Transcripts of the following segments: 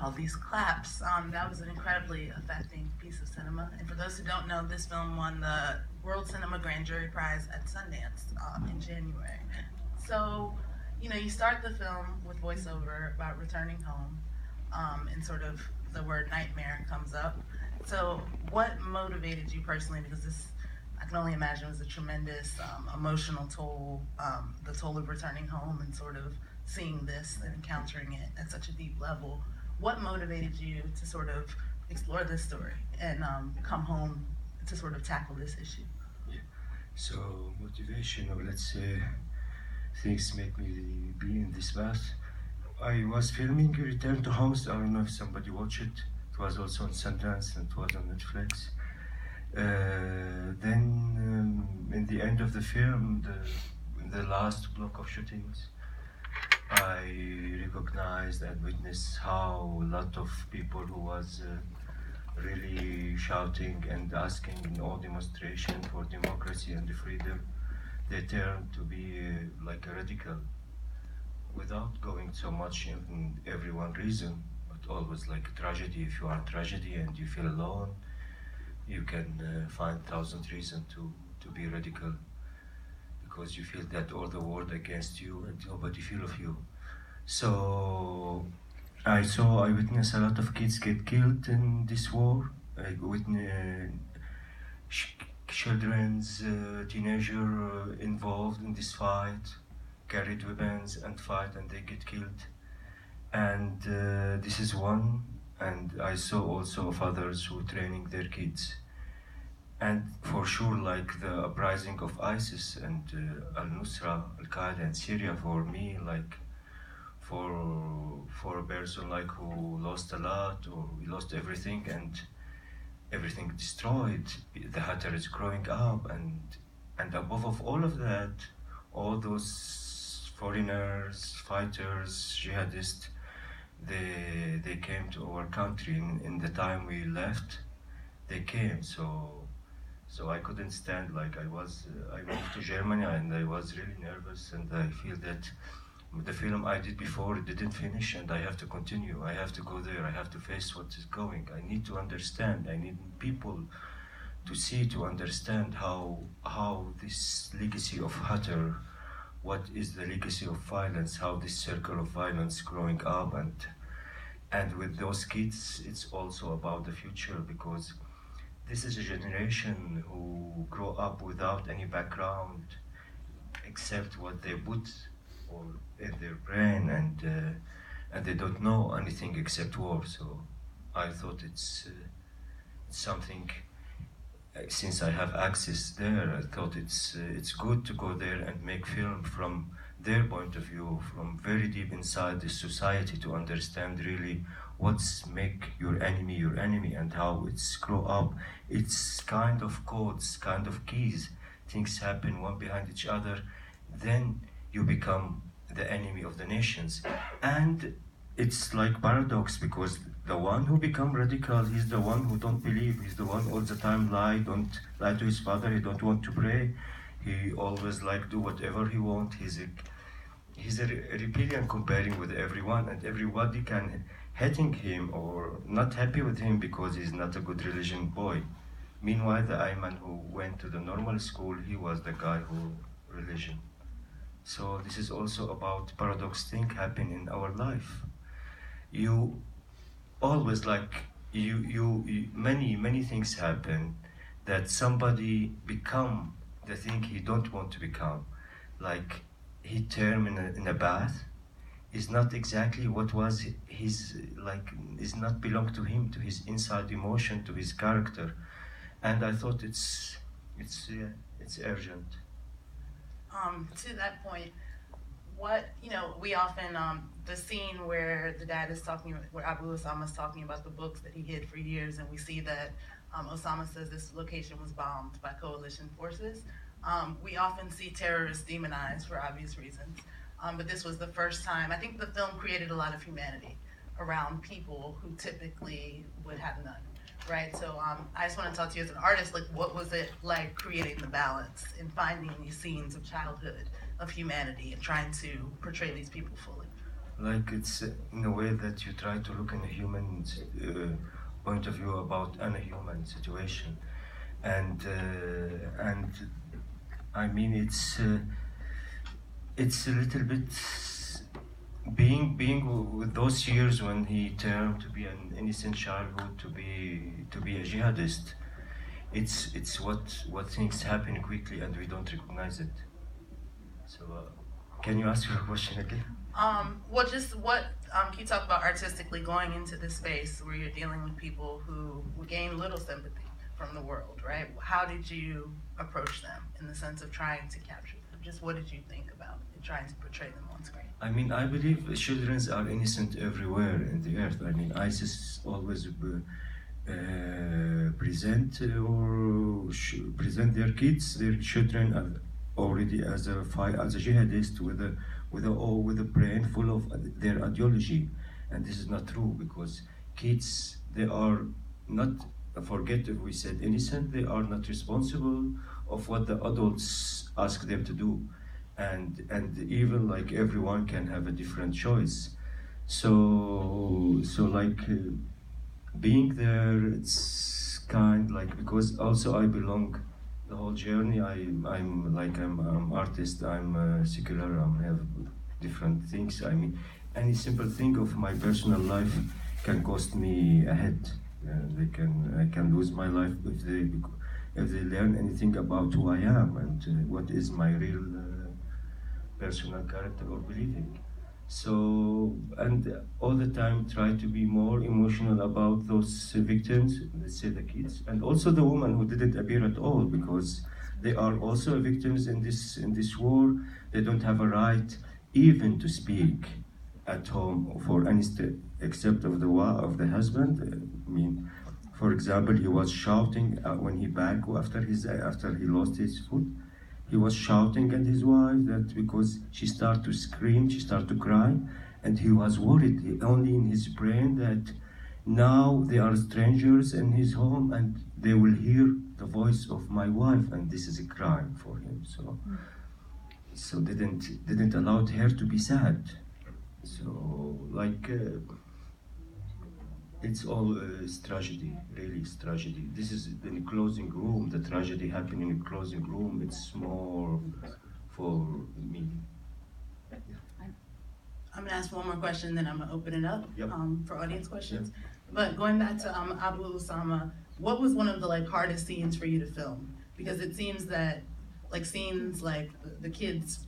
Wow, these claps. That was an incredibly affecting piece of cinema. And for those who don't know, this film won the World Cinema Grand Jury Prize at Sundance in January. So, you start the film with voiceover about returning home, and sort of the word nightmare comes up. So, what motivated you personally? Because this, I can only imagine, was a tremendous emotional toll, the toll of returning home and sort of seeing this and encountering it at such a deep level. What motivated you to sort of explore this story and come home to sort of tackle this issue? Yeah. So motivation, or let's say things make me be in this path. I was filming Return to Homes. I don't know if somebody watched it. It was also on Sundance and it was on Netflix. Then in the end of the film, the last block of shootings, I recognized and witnessed how a lot of people who was really shouting and asking in all demonstration for democracy and freedom, they turned to be like a radical, without going so much in every one reason, but always like a tragedy. If you are in tragedy and you feel alone, you can find thousand reasons to be radical, because you feel that all the world against you and nobody feel of you. So I witnessed a lot of kids get killed in this war. I witnessed children's teenager involved in this fight, carried weapons and fight, and they get killed. And this is one. And I saw also fathers who training their kids. And for sure, like the uprising of ISIS and Al-Nusra, Al-Qaeda in Syria, for me, like for a person like who lost a lot, or we lost everything and everything destroyed, the hatter is growing up, and above of all of that, all those foreigners, fighters, jihadists, they came to our country in the time we left. They came, so I couldn't stand. Like I moved to Germany and I was really nervous, and I feel that the film I did before, it didn't finish, and I have to continue. I have to go there. I have to face what is going. I need to understand. I need people to see, to understand how this legacy of Hatter, what is the legacy of violence, how this circle of violence growing up, and with those kids, it's also about the future, because this is a generation who grow up without any background except what they put or in their brain, and they don't know anything except war. So I thought it's something. Since I have access there, I thought it's good to go there and make film from their point of view, from very deep inside this society, to understand really what's make your enemy, and how it's grow up. It's kind of codes, kind of keys. Things happen one behind each other, then you become the enemy of the nations. And it's like paradox, because the one who become radical, he's the one who don't believe. He's the one all the time don't lie to his father. He don't want to pray. He always like do whatever he want. He's a rebellion comparing with everyone, and everybody can hating him or not happy with him because he's not a good religion boy. Meanwhile, the Ayman who went to the normal school, he was the guy who religion. So this is also about paradox thing happen in our life. You always like you many things happen that somebody become the thing he don't want to become. Like he term in a bath is not exactly what was his, like is not belong to him, to his inside emotion, to his character. And I thought it's urgent. To that point, we often, the scene where the dad is talking, where Abu Osama is talking about the books that he hid for years, and we see that Osama says this location was bombed by coalition forces. We often see terrorists demonized for obvious reasons, but this was the first time. I think the film created a lot of humanity around people who typically would have none. Right, so I just want to talk to you as an artist, like what was it like creating the balance and finding these scenes of childhood, of humanity, and trying to portray these people fully? like it's in a way that you try to look in a human point of view about a human situation, and I mean it's a little bit being with those years when he turned to be an innocent childhood to be a jihadist. It's what things happen quickly and we don't recognize it. So can you ask your question again? Well, just what can you talk about artistically going into this space where you're dealing with people who gain little sympathy from the world, right? How did you approach them in the sense of trying to capture them? Just what did you think about in trying to portray them on screen? I mean, I believe children are innocent everywhere in the earth. I mean, ISIS always present present their kids, their children, already as a jihadist with a brain full of their ideology, and this is not true because kids, they are not, forget if we said innocent, they are not responsible of what the adults ask them to do, and even like everyone can have a different choice. So like being there, it's kind like, because also I belong the whole journey. I'm artist. I'm secular. I have different things. I mean, any simple thing of my personal life can cost me a head. I can lose my life if they learn anything about who I am and what is my real personal character or believing. So, and all the time try to be more emotional about those victims, let's say the kids, and also the women who didn't appear at all, because they are also victims in this war. They don't have a right even to speak at home for any except of the husband. I mean, for example, he was shouting when he back after he lost his foot. He was shouting at his wife that because she started to scream, she started to cry, and he was worried only in his brain that now they are strangers in his home and they will hear the voice of my wife, and this is a crime for him. So didn't allow her to be sad. So like it's all tragedy, really it's tragedy. This is in a closing room, the tragedy happening in a closing room, it's more for me. I'm gonna ask one more question, then I'm gonna open it up Yep. for audience questions. Yep. But going back to Abu Osama, what was one of the hardest scenes for you to film? Because it seems that scenes like the kids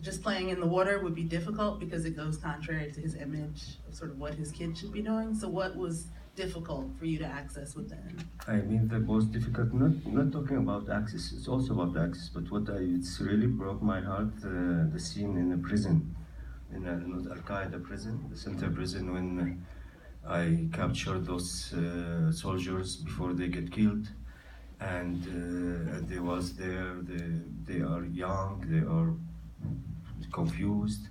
just playing in the water would be difficult because it goes contrary to his image of sort of what his kids should be doing. So what was difficult for you to access within? I mean, the most difficult, not talking about access, it's also about access, but it's really broke my heart, the scene in the prison, in Al Qaeda prison, the center prison, when I captured those soldiers before they get killed, and they was there, they are young, they are confused,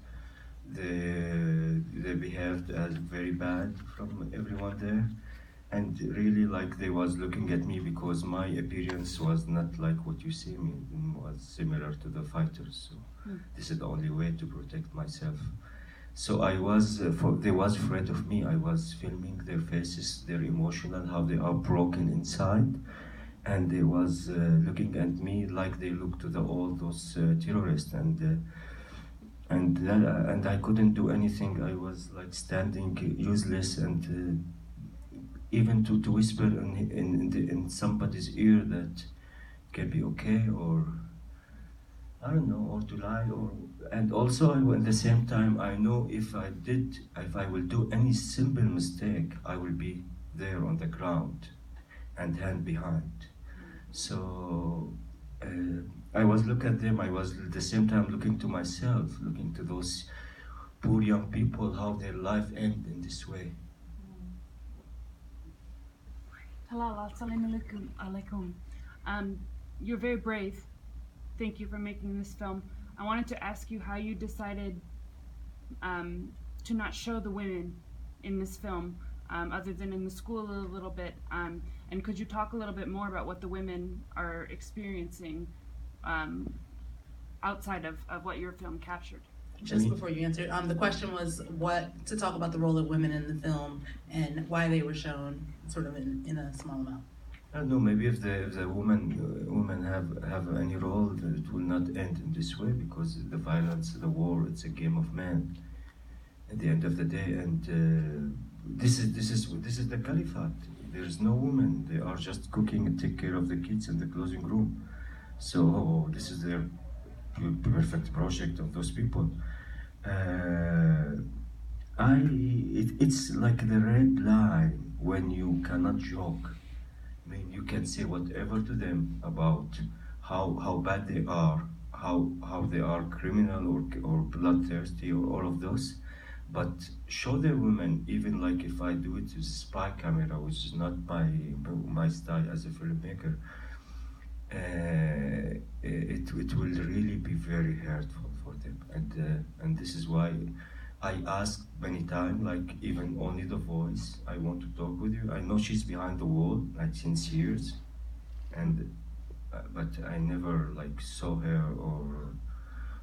they behaved as very bad from everyone there, and really like they was looking at me because my appearance was not like what you see me, was similar to the fighters. So this is the only way to protect myself. So I was, they was afraid of me. I was filming their faces, their emotional, how they are broken inside, and they was looking at me like they looked to all those terrorists, and I couldn't do anything. I was like standing useless, and even to whisper in somebody's ear that can be okay, or I don't know, or to lie, and also at the same time I know if I will do any simple mistake, I will be there on the ground and hand behind. So I was looking at them, I was at the same time looking to myself, looking to those poor young people, how their life ended in this way. Talal, assalamu alaikum. You're very brave. Thank you for making this film. I wanted to ask you how you decided to not show the women in this film, other than in the school a little bit. And could you talk a little bit more about what the women are experiencing outside of what your film captured? Just before you answer, the question was to talk about the role of women in the film and why they were shown sort of in a small amount. I don't know. Maybe if the women have any role, it will not end in this way, because the violence, the war, it's a game of men. At the end of the day, and this is the caliphate. There is no woman. They are just cooking and take care of the kids in the closing room. So this is their perfect project of those people. It's like the red line when you cannot joke. I mean, you can say whatever to them about how bad they are, how they are criminal or bloodthirsty or all of those, but show the women, even like if I do it with spy camera, which is not my style as a filmmaker, it will really be very hurtful for them, and this is why I asked many times, like even only the voice, I want to talk with you. I know she's behind the wall, like since years, and but I never like saw her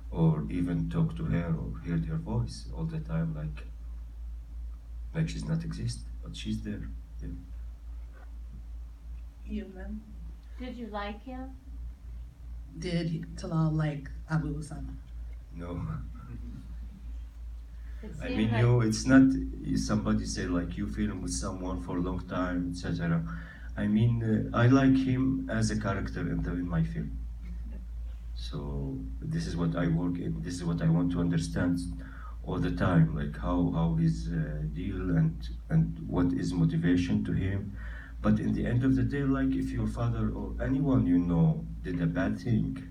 or even talked to her or heard her voice. All the time, like she's not exist, but she's there. Yeah. Human. Did you like him? Did Talal like Abu Osama? No. It I seemed mean, like- it's not somebody say like you film with someone for a long time, etc. I mean, I like him as a character in my film. So this is what I work in. This is what I want to understand all the time, like how his deal and what is motivation to him. But in the end of the day, like if your father or anyone you know did a bad thing,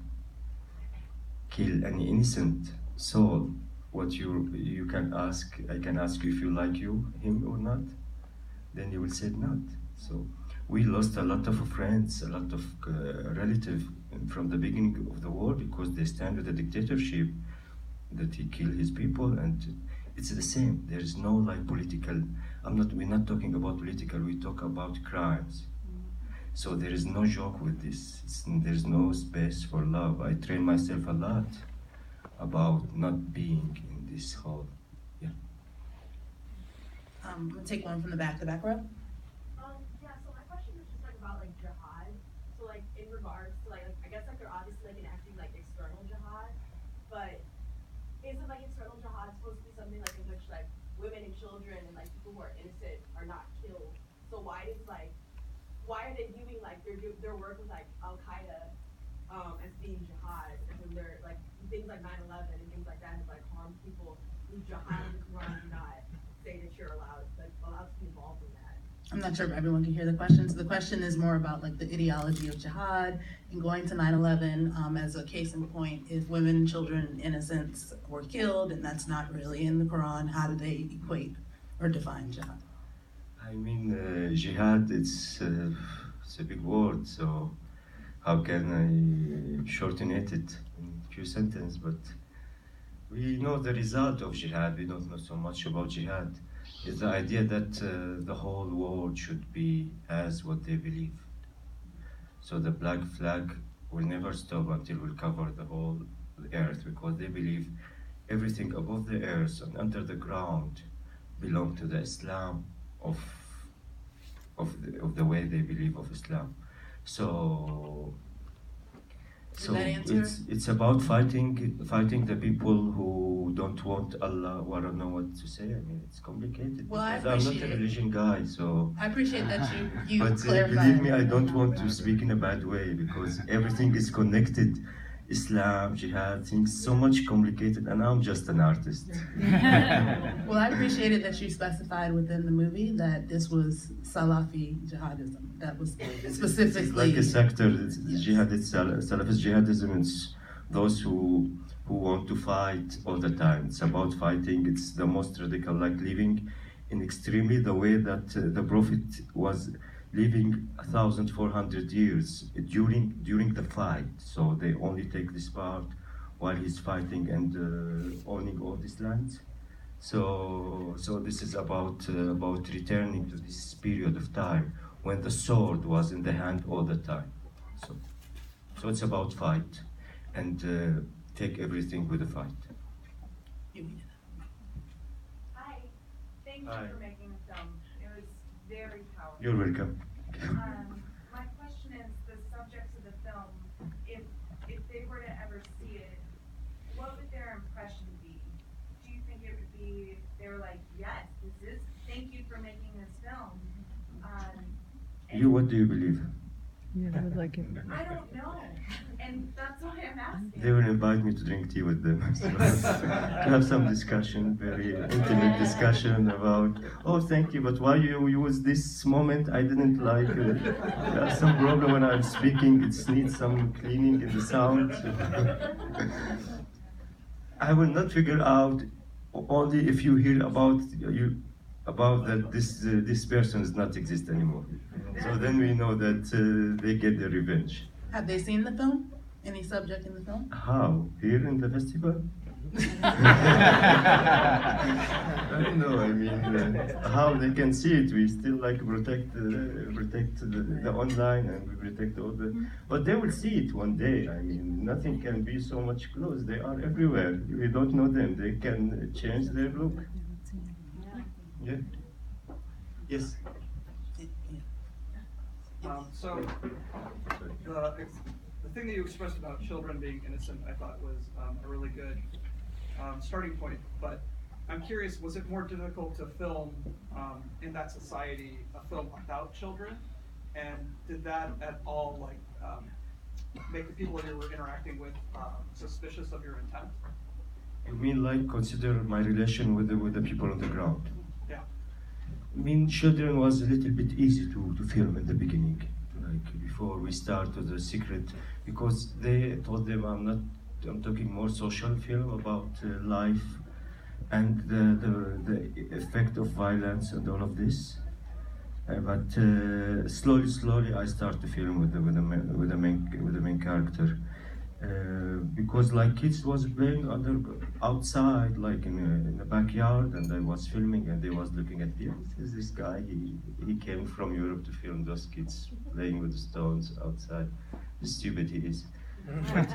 kill an innocent soul, what you can ask, I can ask you if you like him or not, then you will say not. So we lost a lot of friends, a lot of relatives from the beginning of the war because they stand with the dictatorship that he killed his people, and it's the same. There is no like political. We're not talking about political. We talk about crimes. So there is no joke with this. There's no space for love. I train myself a lot about not being in this whole. Yeah. I'm gonna take one from the back row. Yeah, so my question was just like about like jihad. So like in regards to like I guess like they're obviously like enacting like external jihad, but isn't like external jihad supposed to be something like in which like women and children and like people who are innocent are not killed? So why are they viewing like their work with like Al Qaeda as being jihad, and when they're like things like 9/11 and things like that have like harmed people who jihad and the Quran do not say that you're allowed to be involved in that? I'm not sure if everyone can hear the question. So the question is more about like the ideology of jihad and going to 9/11 as a case in point. If women and children and innocents were killed and that's not really in the Quran, how do they equate or define jihad? I mean, jihad, it's a big word, so how can I shorten it in a few sentences? But we know the result of jihad. We don't know so much about jihad. It's the idea that the whole world should be as what they believe. So the black flag will never stop until we cover the whole earth, because they believe everything above the earth and under the ground belong to the Islam of the way they believe of Islam. So that answer? it's about fighting the people who don't want Allah, or I don't know what to say. I mean, it's complicated. Well, I because I'm not appreciate a it. religion guy, so. I appreciate that you But clarified. believe me, I don't want to speak in a bad way, because everything is connected. Islam, jihad, things so much complicated, and I'm just an artist. Well, I appreciated that you specified within the movie that this was Salafi jihadism. That was specifically. It's like a sector. It's Yes. jihad, it's Salafist jihadism. It's those who want to fight all the time. It's about fighting. It's the most radical, like living in extremely the way that the Prophet was living 1,400 years during the fight. So they only take this part while he's fighting and owning all these lands. So this is about returning to this period of time when the sword was in the hand all the time. So it's about fight and take everything with a fight. You can do that. Hi, thank you Hi. for making the film. It was very powerful. You're welcome. My question is, the subjects of the film, if they were to ever see it, what would their impression be? Do you think it would be, they were like, yes, this is, thank you for making this film? You, what do you believe? Yeah, I would like it. I don't know, and that's why I'm asking. They will invite me to drink tea with them. So, to have some discussion, very intimate discussion about, oh, thank you, but why you use this moment? I didn't like it. There's some problem when I'm speaking, it needs some cleaning in the sound. I will not figure out only if you hear about that this person does not exist anymore. So then we know that they get their revenge. Have they seen the film? Any subject in the film? How? Here in the festival? I don't know. I mean, how they can see it? We still like protect the online, and we protect all the. But they will see it one day. I mean, nothing can be so much close. They are everywhere. We don't know them. They can change their look. Yeah. Yes. So, the thing that you expressed about children being innocent, I thought was a really good starting point. But I'm curious, was it more difficult to film in that society a film about children? And did that at all make the people you were interacting with suspicious of your intent? You mean like consider my relation with the people on the ground? Yeah. I mean, children was a little bit easy to film in the beginning, like before we start with the secret, because they told them I'm talking more social film about life and the effect of violence and all of this. But slowly I start to film with the main character. Because like kids was playing outside, like in the backyard, and I was filming, and they was looking at me. Is this guy? He came from Europe to film those kids playing with stones outside. How stupid he is. But,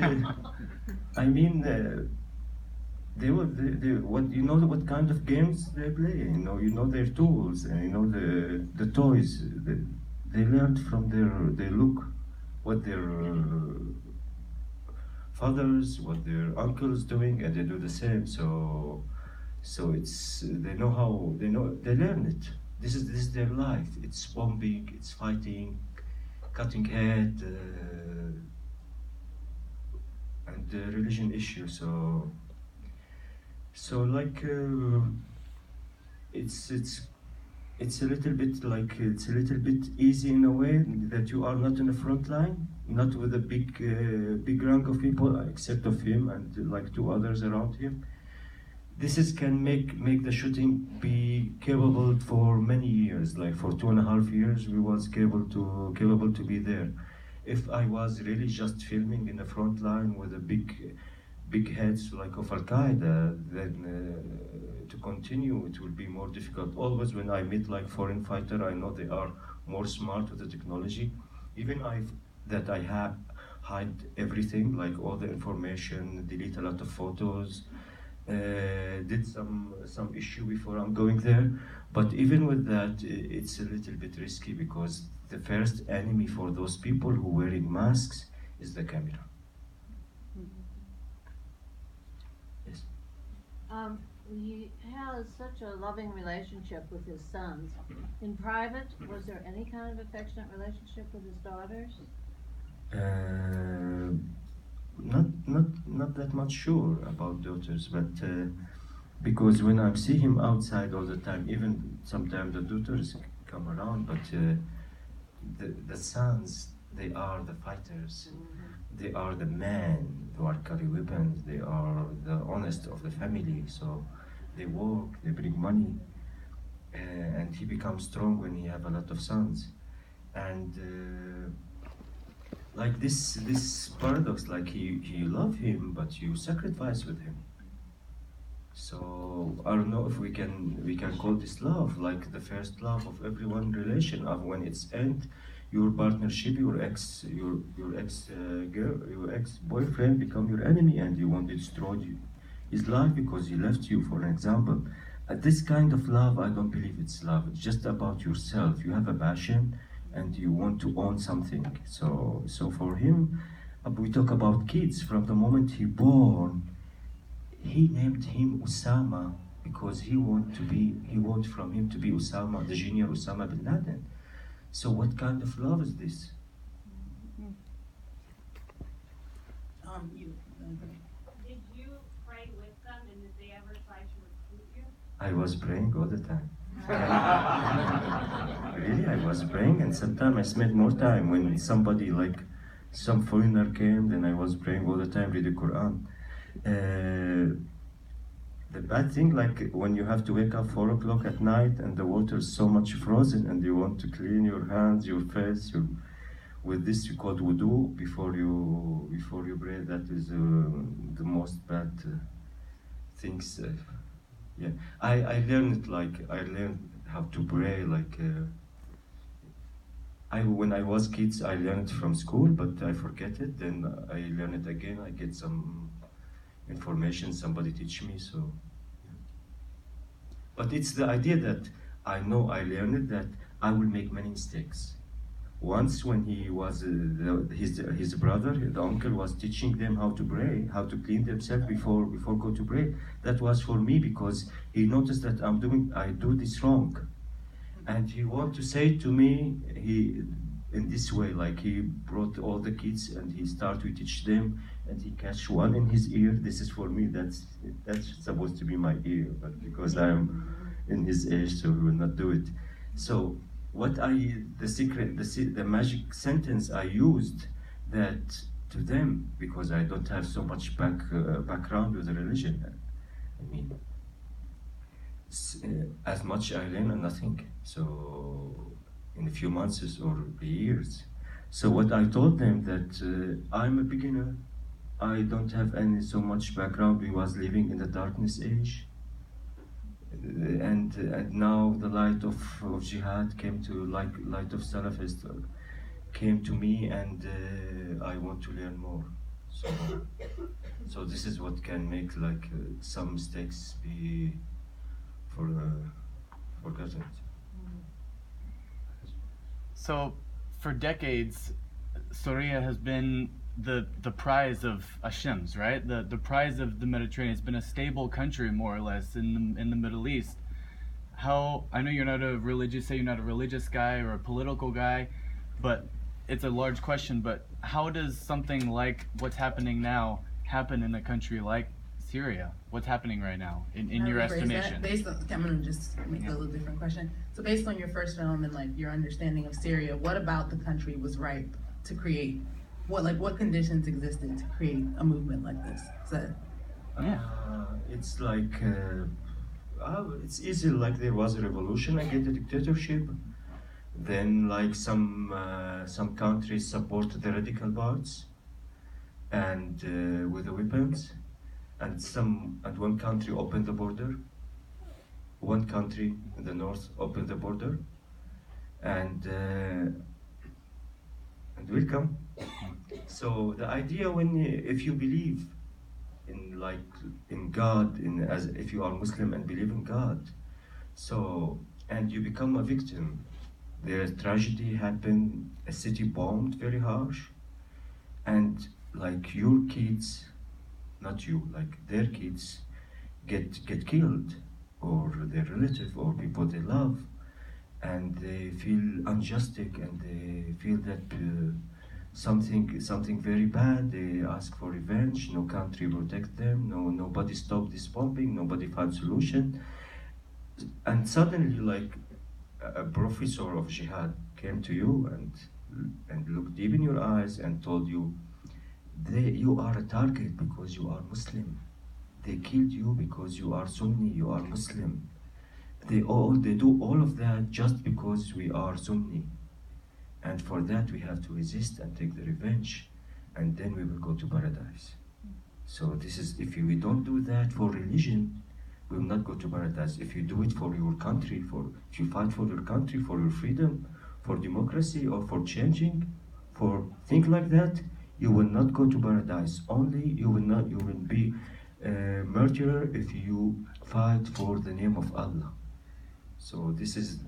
I mean, they what kind of games they play. You know their tools, and you know the toys. They learned from their look, what their fathers, what their uncles doing, and they do the same. So it's they learn it. This is their life. It's bombing, it's fighting, cutting head, and the religion issue. So like it's a little bit easy in a way that you are not in the front line, not with a big rank of people except of him and like two others around him. This can make the shooting be capable for many years. Like for 2.5 years, we was capable to be there. If I was really just filming in the front line with a big heads like of Al Qaeda, then to continue it will be more difficult. Always when I meet like foreign fighter, I know they are more smart with the technology. Even I hide everything, like all the information, delete a lot of photos, did some issue before I'm going there. But even with that, it's a little bit risky because the first enemy for those people who wearing masks is the camera. Yes. He has such a loving relationship with his sons. In private, was there any kind of affectionate relationship with his daughters? Not that much sure about daughters, but because when I see him outside all the time, even sometimes the daughters come around, but the sons, they are the fighters. They are the men who are carry weapons. They are the honest of the family. So they work, they bring money, and he becomes strong when he have a lot of sons. And like this paradox, like you love him, but you sacrifice with him. So I don't know if we can call this love, like the first love of everyone relation of when it's end. Your partnership, your ex boyfriend become your enemy, and you want to destroy his life because he left you, for an example. This kind of love, I don't believe it's love. It's just about yourself. You have a passion and you want to own something. So for him, we talk about kids. From the moment he born, he named him Osama because he want from him to be Osama, the junior Osama bin Laden. So what kind of love is this? You. Did you pray with them, and did they ever try to recruit you? I was praying all the time. Really, I was praying, and sometimes I spent more time when somebody like some foreigner came. Then I was praying all the time, read the Quran. The bad thing, like when you have to wake up 4 o'clock at night and the water is so much frozen, and you want to clean your hands, your face, with this you call wudu before you pray. That is the most bad things. Yeah, I learned how to pray when I was kids. I learned from school, but I forget it. Then I learn it again. I get some information. Somebody teach me. So, yeah. But it's the idea that I know I learned that I will make many mistakes. Once when he was his brother, the uncle, was teaching them how to pray, how to clean themselves before go to pray. That was for me because he noticed that I do this wrong, and he want to say to me in this way, like he brought all the kids and he started to teach them, and he catch one in his ear. This is for me. That's supposed to be my ear, but because I am in his age, so he will not do it. So. The magic sentence I used that to them, because I don't have so much background with the religion. I mean, as much I learn and nothing. So in a few months or years. So what I told them that I'm a beginner. I don't have any so much background. We was living in the darkness age. And now the light of Jihad came to, light of Salafist came to me, and I want to learn more. So this is what can make some mistakes be forgotten. So for decades, Syria has been the prize of Hashims, right? The prize of the Mediterranean. Has been a stable country, more or less, in the Middle East. How, I know you're not a religious guy or a political guy, but it's a large question. But how does something like what's happening now happen in a country like Syria? What's happening right now, in your estimation? I'm gonna just make a little different question. So based on your first film and your understanding of Syria, what about the country was ripe to create? What conditions existed to create a movement like this? It's it's easy. Like there was a revolution against the dictatorship. Then some countries support the radical parts and with the weapons, and one country opened the border. One country in the north opened the border, and welcome. So the idea, if you believe in God, as if you are Muslim and believe in God, so and you become a victim, there's tragedy happened, a city bombed very harsh, and your kids, not you, their kids get killed, or their relative or people they love, and they feel unjust, and they feel that something very bad. They ask for revenge. No country protect them. Nobody stop this bombing. Nobody find solution. And suddenly, a professor of jihad came to you and looked deep in your eyes and told you, you are a target because you are Muslim. They killed you because you are Sunni. You are Muslim. They do all of that just because we are Sunni. And for that we have to resist and take the revenge, and then we will go to paradise. So this is, if we don't do that for religion, we will not go to paradise. If you do it for your country, if you fight for your country, for your freedom, for democracy, or for changing, for things like that, you will not go to paradise. Only you will be murderer if you fight for the name of Allah. So this is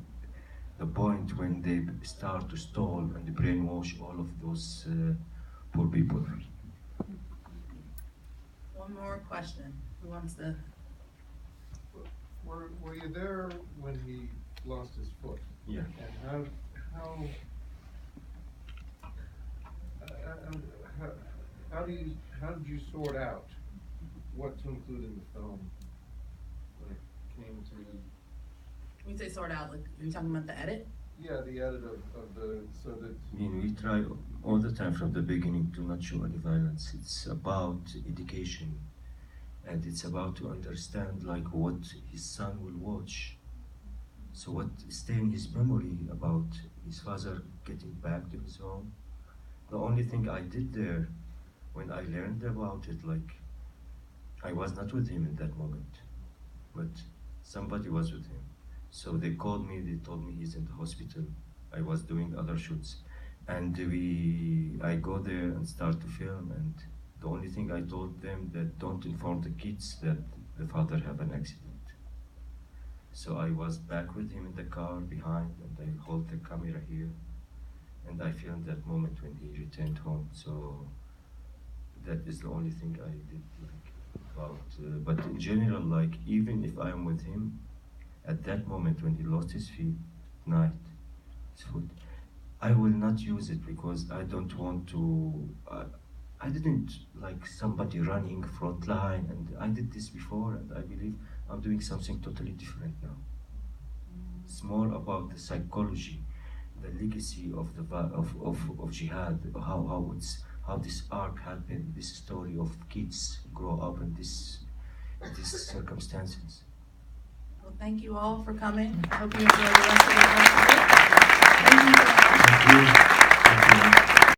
the point when they start to stall and brainwash all of those poor people. One more question. Who wants to? Were you there when he lost his foot? Yeah. And how did you sort out what to include in the film when it came to? When you say sort out, like, are you talking about the edit? Yeah, the edit of the, so that. I mean, we try all the time from the beginning to not show any violence. It's about education, and it's about to understand like what his son will watch. So what stay in his memory about his father getting back to his home. The only thing I did there, when I learned about it, like, I was not with him in that moment, but somebody was with him. So they called me, they told me he's in the hospital. I was doing other shoots. And I go there and start to film, and the only thing I told them that don't inform the kids that the father have an accident. So I was back with him in the car behind, and I hold the camera here, and I filmed that moment when he returned home. So that is the only thing I did, like, about, but in general, like, even if I am with him, at that moment when he lost his feet, his foot, I will not use it because I don't want to, I didn't like somebody running front line, and I did this before, and I believe I'm doing something totally different now. It's more about the psychology, the legacy of the of jihad, how this arc happened, this story of kids grow up in these circumstances. Well, thank you all for coming. I hope you enjoy the rest of the festival. Thank you. Thank you. Thank you.